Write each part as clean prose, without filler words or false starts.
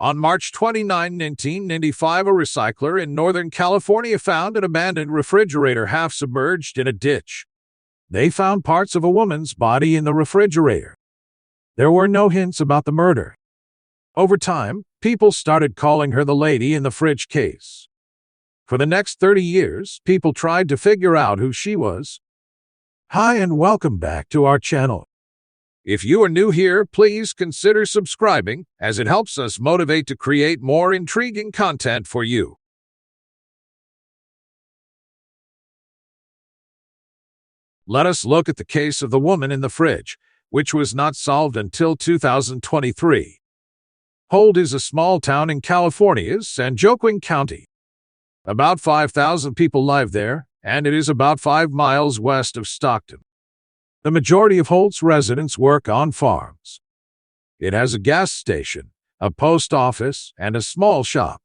On March 29, 1995, a recycler in Northern California found an abandoned refrigerator half submerged in a ditch. They found parts of a woman's body in the refrigerator. There were no hints about the murder. Over time, people started calling her the lady in the fridge case. For the next 30 years, people tried to figure out who she was. Hi and welcome back to our channel. If you are new here, please consider subscribing, as it helps us motivate to create more intriguing content for you. Let us look at the case of the woman in the fridge, which was not solved until 2023. Hold is a small town in California's San Joaquin County. About 5,000 people live there, and it is about 5 miles west of Stockton. The majority of Holt's residents work on farms. It has a gas station, a post office, and a small shop.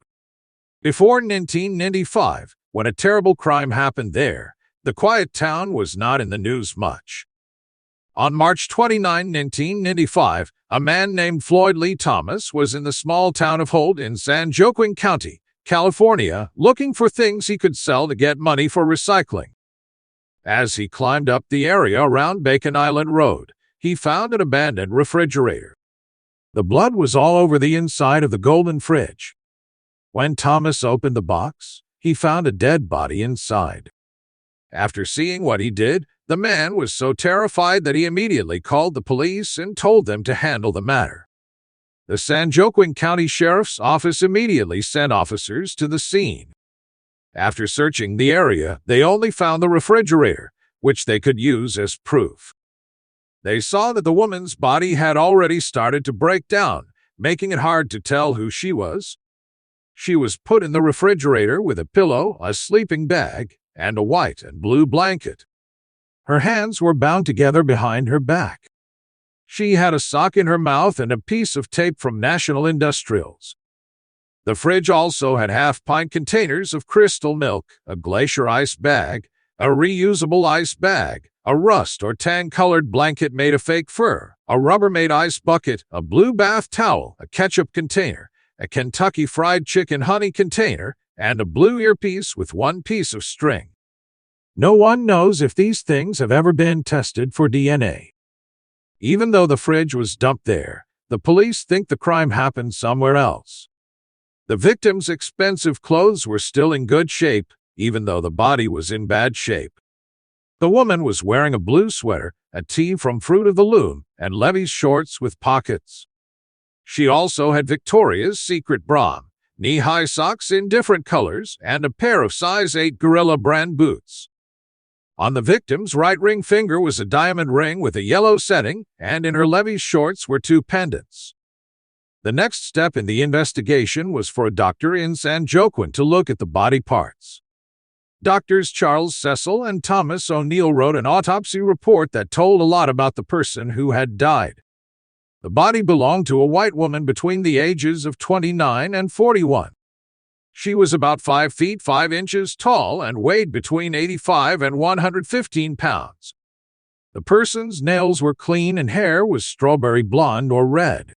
Before 1995, when a terrible crime happened there, the quiet town was not in the news much. On March 29, 1995, a man named Floyd Lee Thomas was in the small town of Holt in San Joaquin County, California, looking for things he could sell to get money for recycling. As he climbed up the area around Bacon Island Road, he found an abandoned refrigerator. The blood was all over the inside of the golden fridge. When Thomas opened the box, he found a dead body inside. After seeing what he did, the man was so terrified that he immediately called the police and told them to handle the matter. The San Joaquin County Sheriff's Office immediately sent officers to the scene. After searching the area, they only found the refrigerator, which they could use as proof. They saw that the woman's body had already started to break down, making it hard to tell who she was. She was put in the refrigerator with a pillow, a sleeping bag, and a white and blue blanket. Her hands were bound together behind her back. She had a sock in her mouth and a piece of tape from National Industrials. The fridge also had half-pint containers of crystal milk, a glacier ice bag, a reusable ice bag, a rust or tan-colored blanket made of fake fur, a Rubbermaid ice bucket, a blue bath towel, a ketchup container, a Kentucky Fried Chicken honey container, and a blue earpiece with one piece of string. No one knows if these things have ever been tested for DNA. Even though the fridge was dumped there, the police think the crime happened somewhere else. The victim's expensive clothes were still in good shape, even though the body was in bad shape. The woman was wearing a blue sweater, a tee from Fruit of the Loom, and Levi's shorts with pockets. She also had Victoria's Secret bra, knee-high socks in different colors, and a pair of size 8 Gorilla brand boots. On the victim's right ring finger was a diamond ring with a yellow setting, and in her Levi's shorts were 2 pendants. The next step in the investigation was for a doctor in San Joaquin to look at the body parts. Doctors Charles Cecil and Thomas O'Neill wrote an autopsy report that told a lot about the person who had died. The body belonged to a white woman between the ages of 29 and 41. She was about 5 feet 5 inches tall and weighed between 85 and 115 pounds. The person's nails were clean and hair was strawberry blonde or red.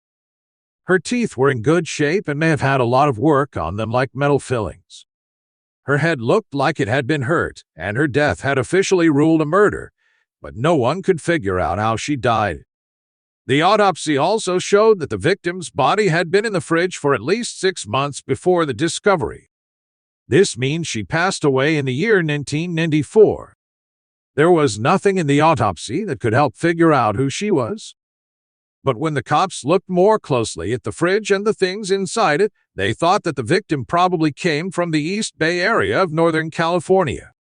Her teeth were in good shape and may have had a lot of work on them, like metal fillings. Her head looked like it had been hurt, and her death had officially ruled a murder, but no one could figure out how she died. The autopsy also showed that the victim's body had been in the fridge for at least 6 months before the discovery. This means she passed away in the year 1994. There was nothing in the autopsy that could help figure out who she was. But when the cops looked more closely at the fridge and the things inside it, they thought that the victim probably came from the East Bay area of Northern California.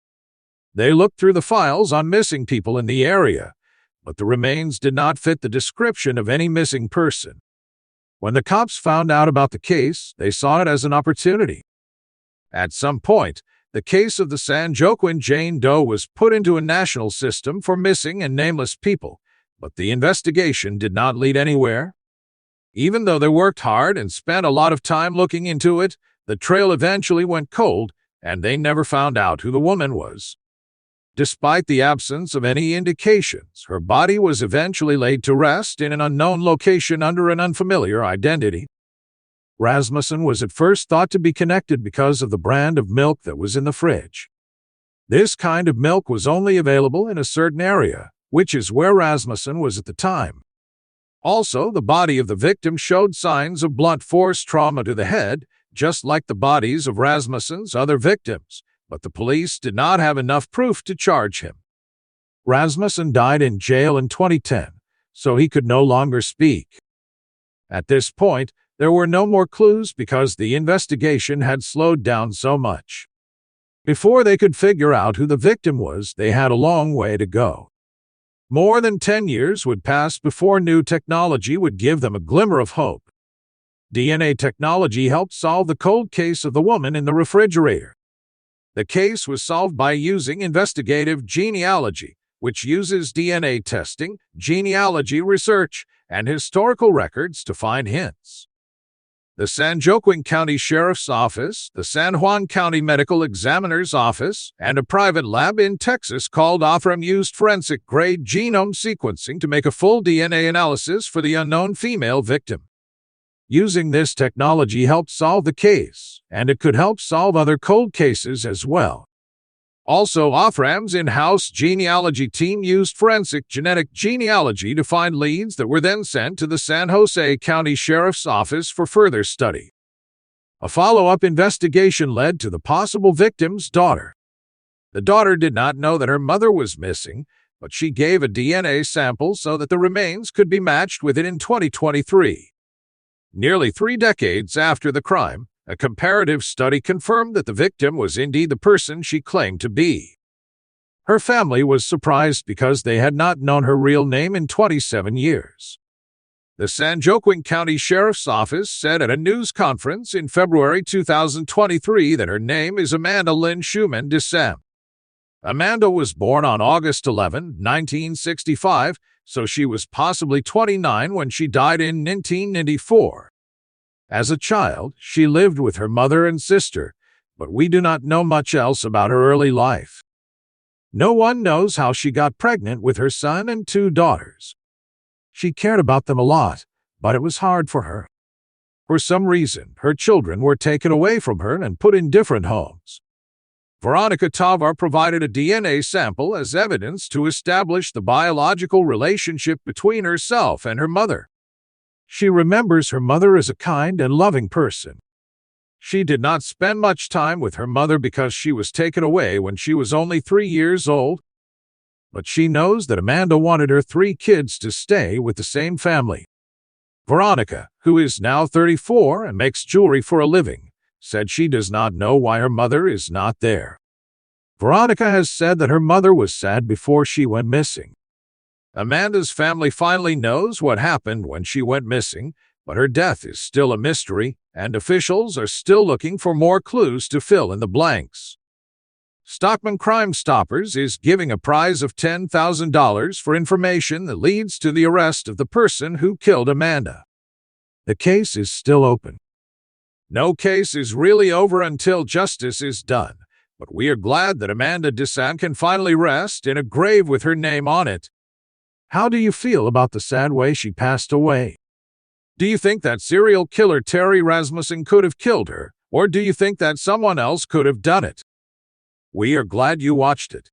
They looked through the files on missing people in the area, but the remains did not fit the description of any missing person. When the cops found out about the case, they saw it as an opportunity. At some point, the case of the San Joaquin Jane Doe was put into a national system for missing and nameless people, but the investigation did not lead anywhere. Even though they worked hard and spent a lot of time looking into it, the trail eventually went cold, and they never found out who the woman was. Despite the absence of any indications, her body was eventually laid to rest in an unknown location under an unfamiliar identity. Rasmussen was at first thought to be connected because of the brand of milk that was in the fridge. This kind of milk was only available in a certain area, which is where Rasmussen was at the time. Also, the body of the victim showed signs of blunt force trauma to the head, just like the bodies of Rasmussen's other victims, but the police did not have enough proof to charge him. Rasmussen died in jail in 2010, so he could no longer speak. At this point, there were no more clues because the investigation had slowed down so much. Before they could figure out who the victim was, they had a long way to go. More than 10 years would pass before new technology would give them a glimmer of hope. DNA technology helped solve the cold case of the woman in the refrigerator. The case was solved by using investigative genealogy, which uses DNA testing, genealogy research, and historical records to find hints. The San Joaquin County Sheriff's Office, the San Juan County Medical Examiner's Office, and a private lab in Texas called Ophrem used forensic-grade genome sequencing to make a full DNA analysis for the unknown female victim. Using this technology helped solve the case, and it could help solve other cold cases as well. Also, Ophrem's in-house genealogy team used forensic genetic genealogy to find leads that were then sent to the San Jose County Sheriff's Office for further study. A follow-up investigation led to the possible victim's daughter. The daughter did not know that her mother was missing, but she gave a DNA sample so that the remains could be matched with it in 2023. Nearly 3 decades after the crime, a comparative study confirmed that the victim was indeed the person she claimed to be. Her family was surprised because they had not known her real name in 27 years. The San Joaquin County Sheriff's Office said at a news conference in February 2023 that her name is Amanda Lynn Schumann DeSam. Amanda was born on August 11, 1965, so she was possibly 29 when she died in 1994. As a child, she lived with her mother and sister, but we do not know much else about her early life. No one knows how she got pregnant with her son and 2 daughters. She cared about them a lot, but it was hard for her. For some reason, her children were taken away from her and put in different homes. Veronica Tavar provided a DNA sample as evidence to establish the biological relationship between herself and her mother. She remembers her mother as a kind and loving person. She did not spend much time with her mother because she was taken away when she was only 3 years old. But she knows that Amanda wanted her 3 kids to stay with the same family. Veronica, who is now 34 and makes jewelry for a living, said she does not know why her mother is not there. Veronica has said that her mother was sad before she went missing. Amanda's family finally knows what happened when she went missing, but her death is still a mystery, and officials are still looking for more clues to fill in the blanks. Stockman Crime Stoppers is giving a prize of $10,000 for information that leads to the arrest of the person who killed Amanda. The case is still open. No case is really over until justice is done, but we are glad that Amanda DeSam can finally rest in a grave with her name on it. How do you feel about the sad way she passed away? Do you think that serial killer Terry Rasmussen could have killed her, or do you think that someone else could have done it? We are glad you watched it.